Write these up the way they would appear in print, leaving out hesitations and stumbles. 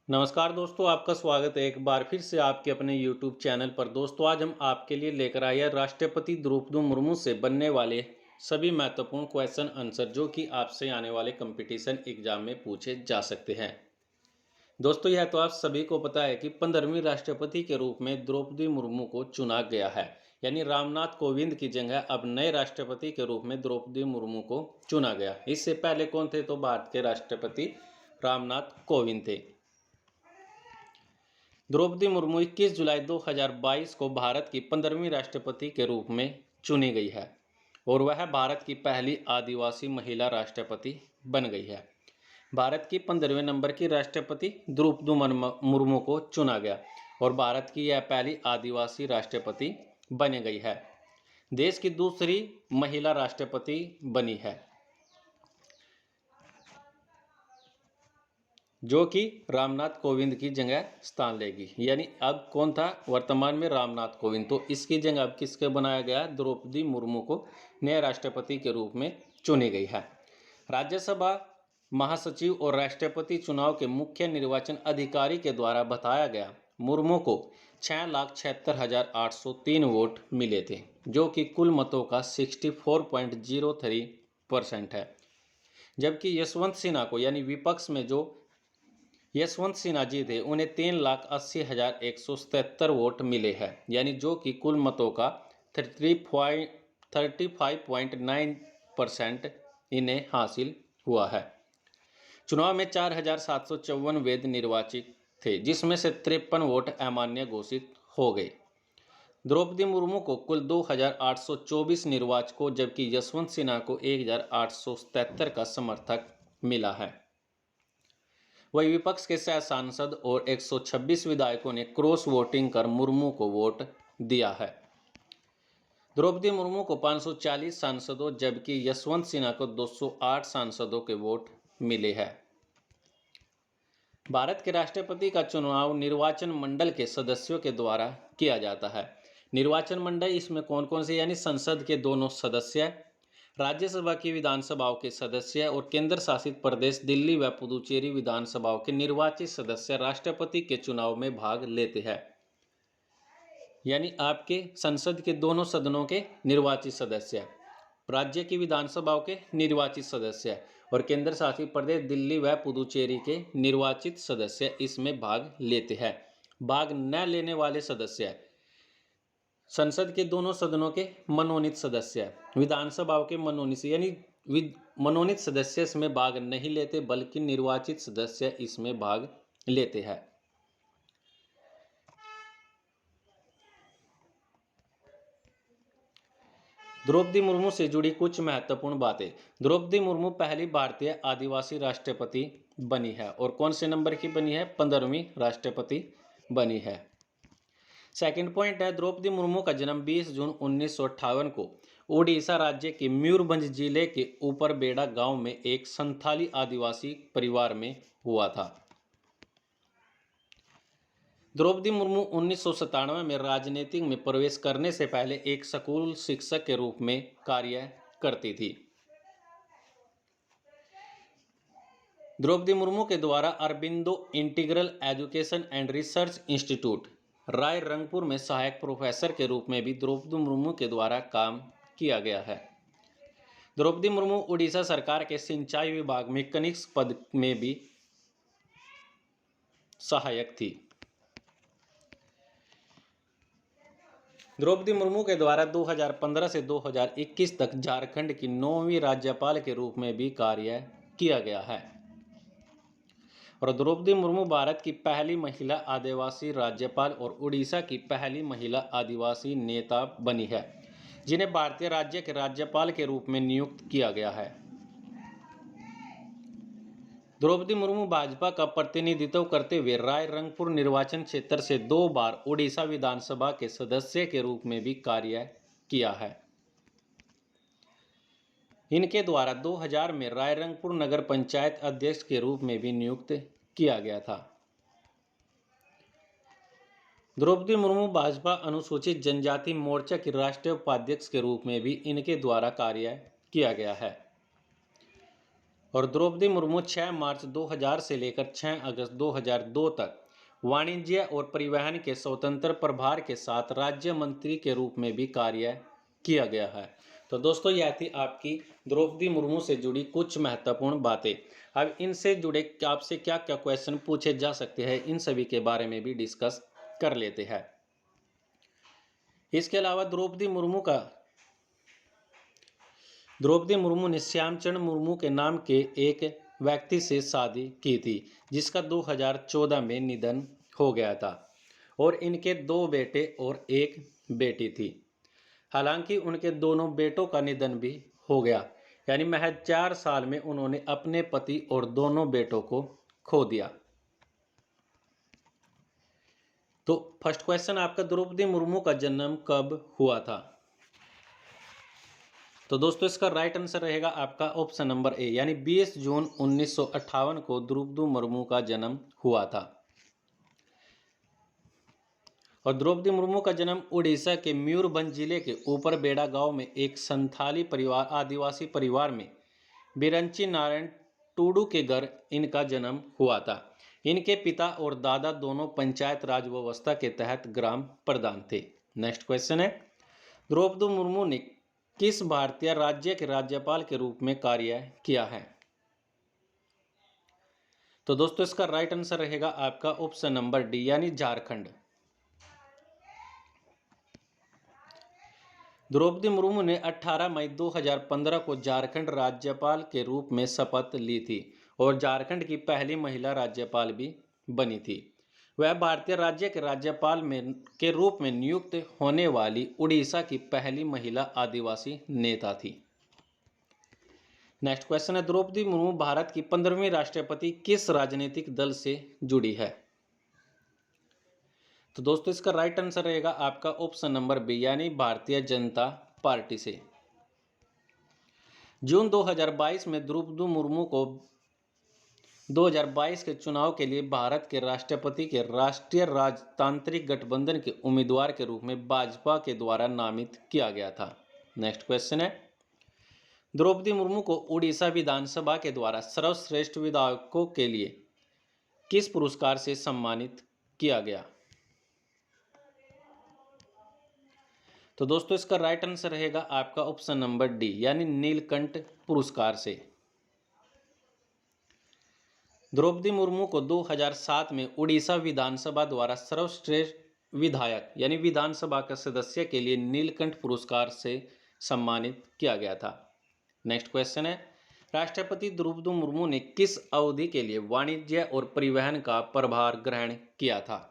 नमस्कार दोस्तों, आपका स्वागत है एक बार फिर से आपके अपने YouTube चैनल पर। दोस्तों, आज हम आपके लिए लेकर आए हैं राष्ट्रपति द्रौपदी मुर्मू से बनने वाले सभी महत्वपूर्ण क्वेश्चन आंसर जो कि आपसे आने वाले कंपटीशन एग्जाम में पूछे जा सकते हैं। दोस्तों, यह तो आप सभी को पता है कि 15वीं राष्ट्रपति के रूप में द्रौपदी मुर्मू को चुना गया है। यानी रामनाथ कोविंद की जगह अब नए राष्ट्रपति के रूप में द्रौपदी मुर्मू को चुना गया। इससे पहले कौन थे? तो भारत के राष्ट्रपति रामनाथ कोविंद थे। द्रौपदी मुर्मू 21 जुलाई 2022 को भारत की 15वीं राष्ट्रपति के रूप में चुनी गई है और वह भारत की पहली आदिवासी महिला राष्ट्रपति बन गई है। भारत की 15वें नंबर की राष्ट्रपति द्रौपदी मुर्मू को चुना गया और भारत की यह पहली आदिवासी राष्ट्रपति बन गई है। देश की दूसरी महिला राष्ट्रपति बनी है, जो कि रामनाथ कोविंद की जगह स्थान लेगी। यानी अब कौन था? वर्तमान में रामनाथ कोविंद। तो इसकी जगह अब किसके बनाया गया? द्रौपदी मुर्मू को नए राष्ट्रपति के रूप में चुनी गई है। राज्यसभा महासचिव और राष्ट्रपति चुनाव के मुख्य निर्वाचन अधिकारी के द्वारा बताया गया मुर्मू को 6,76,803 वोट मिले थे, जो कि कुल मतों का 64.03% है। जबकि यशवंत सिन्हा को, यानी विपक्ष में जो यशवंत सिन्हा जी थे, उन्हें 3,80,177 वोट मिले हैं, यानी जो कि कुल मतों का 35.9% इन्हें हासिल हुआ है। चुनाव में 4,754 वैध निर्वाचित थे, जिसमें से 53 वोट अमान्य घोषित हो गए। द्रौपदी मुर्मू को कुल 2,824 निर्वाचकों, जबकि यशवंत सिन्हा को 1,877 का समर्थक मिला है। वही विपक्ष के 6 सांसद और 126 विधायकों ने क्रॉस वोटिंग कर मुर्मू को वोट दिया है। द्रौपदी मुर्मू को 540 सांसदों, जबकि यशवंत सिन्हा को 208 सांसदों के वोट मिले हैं। भारत के राष्ट्रपति का चुनाव निर्वाचन मंडल के सदस्यों के द्वारा किया जाता है। निर्वाचन मंडल इसमें कौन कौन से? यानी संसद के दोनों सदस्य, राज्यसभा की विधानसभाओं के सदस्य और केंद्र शासित प्रदेश दिल्ली व पुदुचेरी विधानसभाओं के निर्वाचित सदस्य राष्ट्रपति के चुनाव में भाग लेते हैं। यानी आपके संसद के दोनों सदनों के निर्वाचित सदस्य, राज्य की विधानसभाओं के निर्वाचित सदस्य और केंद्र शासित प्रदेश दिल्ली व पुदुचेरी के निर्वाचित सदस्य इसमें भाग लेते हैं। भाग न लेने वाले सदस्य संसद के दोनों सदनों के मनोनीत सदस्य, विधानसभाओं के मनोनीत, यानी मनोनीत सदस्य इसमें भाग नहीं लेते, बल्कि निर्वाचित सदस्य इसमें भाग लेते हैं। द्रौपदी मुर्मू से जुड़ी कुछ महत्वपूर्ण बातें। द्रौपदी मुर्मू पहली भारतीय आदिवासी राष्ट्रपति बनी है और कौन से नंबर की बनी है? 15वीं राष्ट्रपति बनी है। सेकंड पॉइंट है, द्रौपदी मुर्मू का जन्म 20 जून 1958 को ओडिशा राज्य के मयूरभंज जिले के ऊपरबेड़ा गांव में एक संथाली आदिवासी परिवार में हुआ था। द्रौपदी मुर्मू 1997 में राजनीति में प्रवेश करने से पहले एक स्कूल शिक्षक के रूप में कार्य करती थी। द्रौपदी मुर्मू के द्वारा Aurobindo integral education and research institute Rairangpur में सहायक प्रोफेसर के रूप में भी द्रौपदी मुर्मू के द्वारा काम किया गया है। द्रौपदी मुर्मू उड़ीसा सरकार के सिंचाई विभाग में कनिष्ठ पद में भी सहायक थी। द्रौपदी मुर्मू के द्वारा 2015 से 2021 तक झारखंड की 9वीं राज्यपाल के रूप में भी कार्य किया गया है और द्रौपदी मुर्मू भारत की पहली महिला आदिवासी राज्यपाल और उड़ीसा की पहली महिला आदिवासी नेता बनी है, जिन्हें भारतीय राज्य के राज्यपाल के रूप में नियुक्त किया गया है। द्रौपदी मुर्मू भाजपा का प्रतिनिधित्व करते हुए राय रंगपुर निर्वाचन क्षेत्र से 2 बार उड़ीसा विधानसभा के सदस्य के रूप में भी कार्य किया है। इनके द्वारा 2000 में राय रंगपुर नगर पंचायत अध्यक्ष के रूप में भी नियुक्त किया गया था। द्रौपदी मुर्मू भाजपा अनुसूचित जनजाति मोर्चा की राष्ट्रीय उपाध्यक्ष के रूप में भी इनके द्वारा कार्य किया गया है और द्रौपदी मुर्मू 6 मार्च 2000 से लेकर 6 अगस्त 2002 तक वाणिज्य और परिवहन के स्वतंत्र प्रभार के साथ राज्य मंत्री के रूप में भी कार्य किया गया है। तो दोस्तों यह थी आपकी द्रौपदी मुर्मू से जुड़ी कुछ महत्वपूर्ण बातें। अब इनसे जुड़े आपसे क्या क्या क्वेश्चन पूछे जा सकते हैं, इन सभी के बारे में भी डिस्कस कर लेते हैं। इसके अलावा द्रौपदी मुर्मू ने श्यामचंद्र मुर्मू के नाम के एक व्यक्ति से शादी की थी, जिसका 2014 में निधन हो गया था, और इनके 2 बेटे और 1 बेटी थी। हालांकि उनके दोनों बेटों का निधन भी हो गया, यानी महज 4 साल में उन्होंने अपने पति और दोनों बेटों को खो दिया। तो फर्स्ट क्वेश्चन आपका, द्रौपदी मुर्मू का जन्म कब हुआ था? तो दोस्तों इसका राइट आंसर रहेगा आपका ऑप्शन नंबर ए, यानी 20 जून 1958 को द्रौपदी मुर्मू का जन्म हुआ था। और द्रौपदी मुर्मू का जन्म उड़ीसा के मयूरभंज जिले के ऊपर बेड़ा गांव में एक संथाली आदिवासी परिवार में बिरंची नारायण टूडू के घर इनका जन्म हुआ था। इनके पिता और दादा दोनों पंचायत राज व्यवस्था के तहत ग्राम प्रधान थे। नेक्स्ट क्वेश्चन है, द्रौपदी मुर्मू ने किस भारतीय राज्य के राज्यपाल के रूप में कार्य किया है? तो दोस्तों इसका राइट आंसर रहेगा आपका ऑप्शन नंबर डी, यानी झारखंड। द्रौपदी मुर्मू ने 18 मई 2015 को झारखंड राज्यपाल के रूप में शपथ ली थी और झारखंड की पहली महिला राज्यपाल भी बनी थी। वह भारतीय राज्य के राज्यपाल के रूप में नियुक्त होने वाली उड़ीसा की पहली महिला आदिवासी नेता थी। नेक्स्ट क्वेश्चन है, द्रौपदी मुर्मू भारत की 15वीं राष्ट्रपति किस राजनीतिक दल से जुड़ी है? तो दोस्तों इसका राइट आंसर रहेगा आपका ऑप्शन नंबर बी, यानी भारतीय जनता पार्टी से। जून 2022 में द्रौपदी मुर्मू को 2022 के चुनाव के लिए भारत के राष्ट्रपति के राष्ट्रीय राजतांत्रिक गठबंधन के उम्मीदवार के रूप में भाजपा के द्वारा नामित किया गया था। नेक्स्ट क्वेश्चन है, द्रौपदी मुर्मू को उड़ीसा विधानसभा के द्वारा सर्वश्रेष्ठ विधायकों के लिए किस पुरस्कार से सम्मानित किया गया? तो दोस्तों इसका राइट आंसर रहेगा आपका ऑप्शन नंबर डी, यानी नीलकंठ पुरस्कार से। द्रौपदी मुर्मू को 2007 में उड़ीसा विधानसभा द्वारा सर्वश्रेष्ठ विधायक यानी विधानसभा का सदस्य के लिए नीलकंठ पुरस्कार से सम्मानित किया गया था। नेक्स्ट क्वेश्चन है, राष्ट्रपति द्रौपदी मुर्मू ने किस अवधि के लिए वाणिज्य और परिवहन का प्रभार ग्रहण किया था?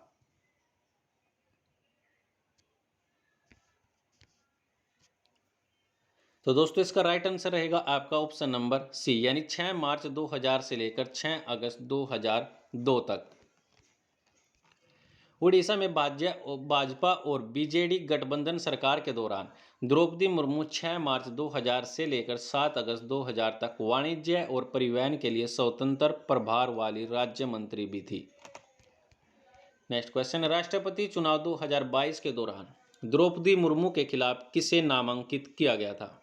तो दोस्तों इसका राइट आंसर रहेगा आपका ऑप्शन नंबर सी, यानी 6 मार्च 2000 से लेकर 6 अगस्त 2002 तक। उड़ीसा में भाजपा और बीजेडी गठबंधन सरकार के दौरान द्रौपदी मुर्मू 6 मार्च 2000 से लेकर 7 अगस्त 2000 तक वाणिज्य और परिवहन के लिए स्वतंत्र प्रभार वाली राज्य मंत्री भी थी। नेक्स्ट क्वेश्चन, राष्ट्रपति चुनाव 2022 के दौरान द्रौपदी मुर्मू के खिलाफ किसे नामांकित किया गया था?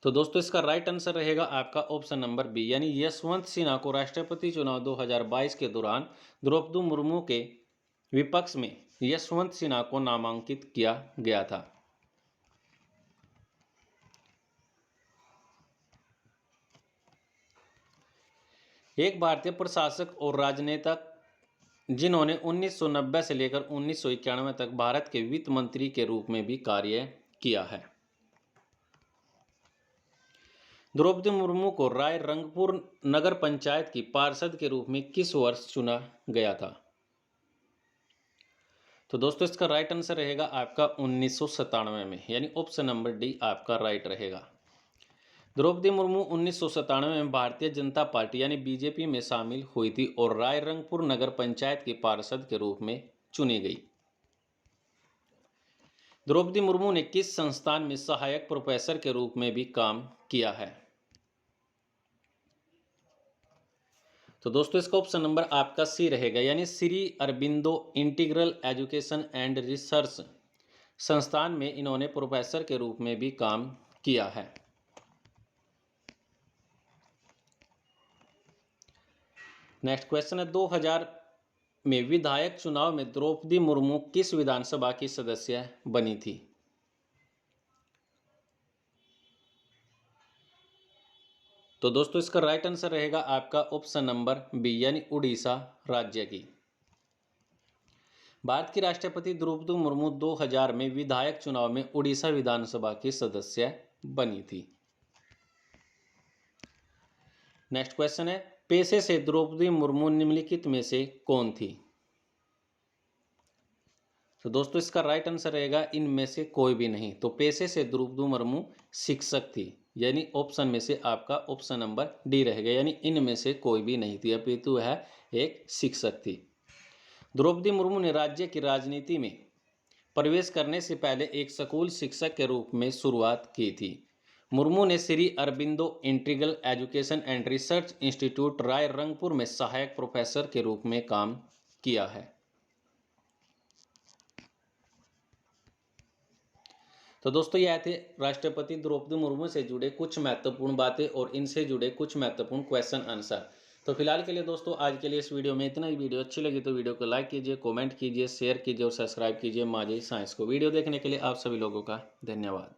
तो दोस्तों इसका राइट आंसर रहेगा आपका ऑप्शन नंबर बी, यानी यशवंत सिन्हा को राष्ट्रपति चुनाव 2022 के दौरान द्रौपदी मुर्मू के विपक्ष में यशवंत सिन्हा को नामांकित किया गया था। एक भारतीय प्रशासक और राजनेता जिन्होंने 1990 से लेकर 1991 तक भारत के वित्त मंत्री के रूप में भी कार्य किया है। द्रौपदी मुर्मू को राय रंगपुर नगर पंचायत की पार्षद के रूप में किस वर्ष चुना गया था? तो दोस्तों इसका राइट आंसर रहेगा आपका 1997 में, यानी ऑप्शन नंबर डी आपका राइट रहेगा। द्रौपदी मुर्मू 1997 में भारतीय जनता पार्टी यानी बीजेपी में शामिल हुई थी और राय रंगपुर नगर पंचायत की पार्षद के रूप में चुनी गई। द्रौपदी मुर्मू ने किस संस्थान में सहायक प्रोफेसर के रूप में भी काम किया है? तो दोस्तों इसका ऑप्शन नंबर आपका सी रहेगा, यानी Shri Aurobindo integral education and research संस्थान में इन्होंने प्रोफेसर के रूप में भी काम किया है। नेक्स्ट क्वेश्चन है 2000 में विधायक चुनाव में द्रौपदी मुर्मू किस विधानसभा की सदस्य बनी थी? तो दोस्तों इसका राइट आंसर रहेगा आपका ऑप्शन नंबर बी यानी उड़ीसा राज्य की। भारत की राष्ट्रपति द्रौपदी मुर्मू 2000 में विधायक चुनाव में उड़ीसा विधानसभा की सदस्य बनी थी। नेक्स्ट क्वेश्चन है पेशे से द्रौपदी मुर्मू निम्नलिखित में से कौन थी? तो दोस्तों इसका राइट आंसर रहेगा इनमें से कोई भी नहीं। तो पेशे से द्रौपदी मुर्मू शिक्षक थी, यानी ऑप्शन में से आपका ऑप्शन नंबर डी रहेगा, यानी इनमें से कोई भी नहीं थी, अपितु है एक शिक्षक थी। द्रौपदी मुर्मू ने राज्य की राजनीति में प्रवेश करने से पहले एक स्कूल शिक्षक के रूप में शुरुआत की थी। मुर्मू ने Shri Aurobindo integral education and research institute Rairangpur में सहायक प्रोफेसर के रूप में काम किया है। तो दोस्तों यह थे राष्ट्रपति द्रौपदी मुर्मू से जुड़े कुछ महत्वपूर्ण बातें और इनसे जुड़े कुछ महत्वपूर्ण क्वेश्चन आंसर। तो फिलहाल के लिए दोस्तों आज के लिए इस वीडियो में इतना ही। वीडियो अच्छी लगी तो वीडियो को लाइक कीजिए, कमेंट कीजिए, शेयर कीजिए और सब्सक्राइब कीजिए माजी साइंस को। वीडियो देखने के लिए आप सभी लोगों का धन्यवाद।